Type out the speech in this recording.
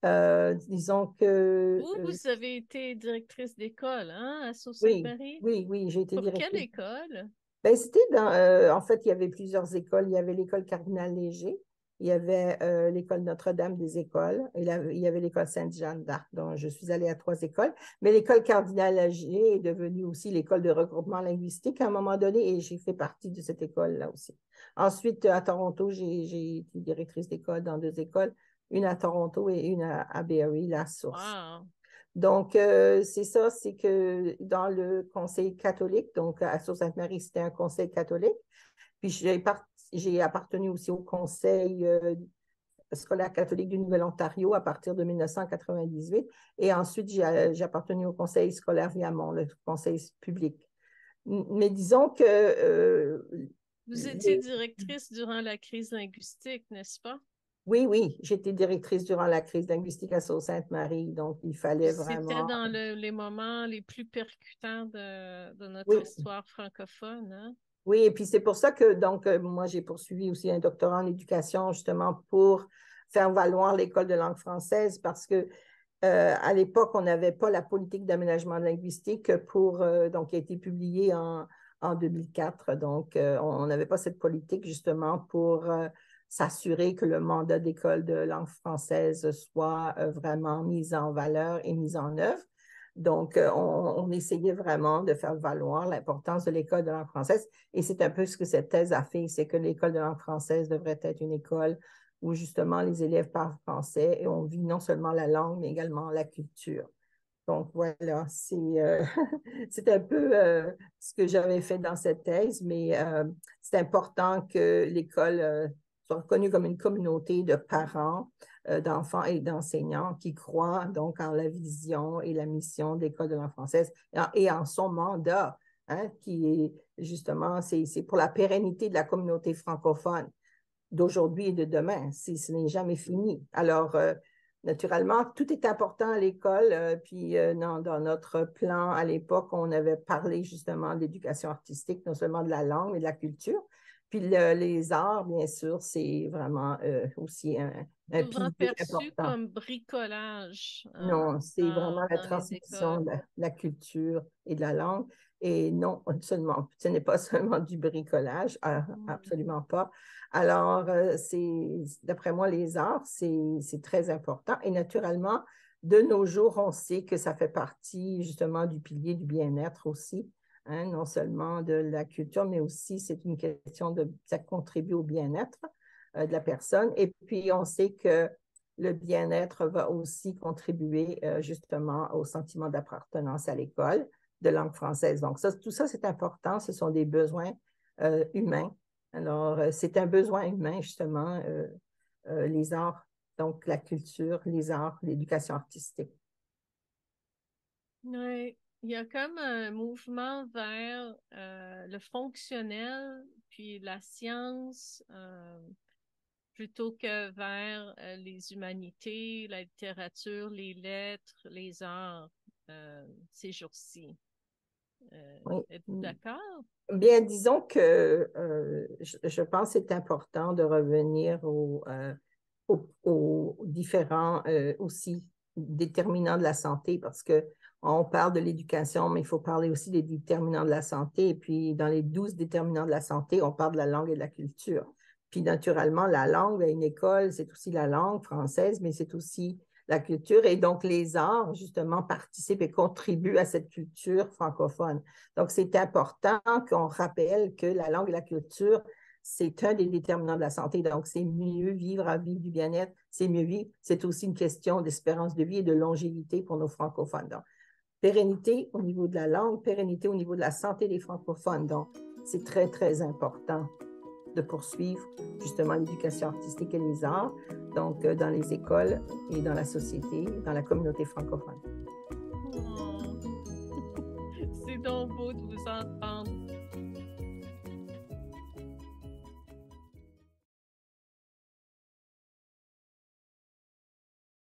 Disons que Vous avez été directrice d'école, hein, à oui, Sault-Sainte-Marie? oui, oui, j'ai été Pour quelle directrice. école? Ben, en fait, il y avait plusieurs écoles. Il y avait l'école Cardinal Léger, il y avait l'école Notre-Dame des écoles, et il y avait l'école Sainte-Jeanne d'Arc. Donc, je suis allée à trois écoles. Mais l'école Cardinal Léger est devenue aussi l'école de regroupement linguistique à un moment donné, et j'ai fait partie de cette école-là aussi. Ensuite, à Toronto, j'ai été directrice d'école dans deux écoles, une à Toronto et une à Barrie, la source. Wow. Donc, c'est ça, c'est que dans le conseil catholique, donc à Sault-Sainte-Marie, c'était un conseil catholique. Puis j'ai appartenu aussi au conseil scolaire catholique du Nouvel-Ontario à partir de 1998. Et ensuite, j'ai appartenu au conseil scolaire Viamont, le conseil public. Mais disons que Vous étiez les- directrice durant la crise linguistique, n'est-ce pas? oui, oui, j'étais directrice durant la crise linguistique à Sault-Sainte-Marie, donc il fallait C'était vraiment. dans les moments les plus percutants de notre Oui, histoire francophone, hein? oui, et puis c'est pour ça que donc moi j'ai poursuivi aussi un doctorat en éducation justement pour faire valoir l'école de langue française parce que à l'époque on n'avait pas la politique d'aménagement linguistique pour donc qui a été publiée en 2004. Donc on n'avait pas cette politique justement pour s'assurer que le mandat d'école de langue française soit vraiment mis en valeur et mis en œuvre. Donc, on essayait vraiment de faire valoir l'importance de l'école de langue française. Et c'est un peu ce que cette thèse a fait, c'est que l'école de langue française devrait être une école où justement les élèves parlent français et on vit non seulement la langue, mais également la culture. Donc voilà, c'est un peu ce que j'avais fait dans cette thèse, mais c'est important que l'école soit reconnue comme une communauté de parents, d'enfants et d'enseignants qui croient donc en la vision et la mission de l'École de langue française et en son mandat, hein, qui est justement, c'est pour la pérennité de la communauté francophone d'aujourd'hui et de demain. Ce n'est jamais fini. Alors, naturellement, tout est important à l'école. Puis, dans notre plan à l'époque, on avait parlé justement d'éducation artistique, non seulement de la langue, mais de la culture. Puis, les arts, bien sûr, c'est vraiment aussi un Souvent pilier perçu important. comme bricolage Non, c'est vraiment la dans les transmission écoles. de la culture et de la langue. Et non, seulement, ce n'est pas seulement du bricolage, Mhm. absolument pas. Alors, d'après moi, les arts, c'est très important. Et naturellement, de nos jours, on sait que ça fait partie justement du pilier du bien-être aussi, hein, non seulement de la culture, mais aussi c'est une question de, ça contribue au bien-être de la personne. Et puis, on sait que le bien-être va aussi contribuer justement au sentiment d'appartenance à l'école de langue française. Donc, ça, tout ça, c'est important. Ce sont des besoins humains. Alors, c'est un besoin humain, justement, les arts, donc la culture, les arts, l'éducation artistique. Oui, il y a comme un mouvement vers le fonctionnel, puis la science, plutôt que vers les humanités, la littérature, les lettres, les arts, ces jours-ci. Êtes-vous Oui. d'accord? Bien, disons que je pense que c'est important de revenir aux différents aussi déterminants de la santé parce que on parle de l'éducation, mais il faut parler aussi des déterminants de la santé. Et puis, dans les 12 déterminants de la santé, on parle de la langue et de la culture. Puis, naturellement, la langue à une école, c'est aussi la langue française, mais c'est aussi la culture. Et donc, les arts, justement, participent et contribuent à cette culture francophone. Donc, c'est important qu'on rappelle que la langue et la culture, c'est un des déterminants de la santé. Donc, c'est mieux vivre à vivre du bien-être, c'est mieux vivre. C'est aussi une question d'espérance de vie et de longévité pour nos francophones. Donc, pérennité au niveau de la langue, pérennité au niveau de la santé des francophones. Donc, c'est très, très important de poursuivre justement l'éducation artistique et les arts, donc dans les écoles et dans la société, dans la communauté francophone. Oh, c'est donc beau de vous entendre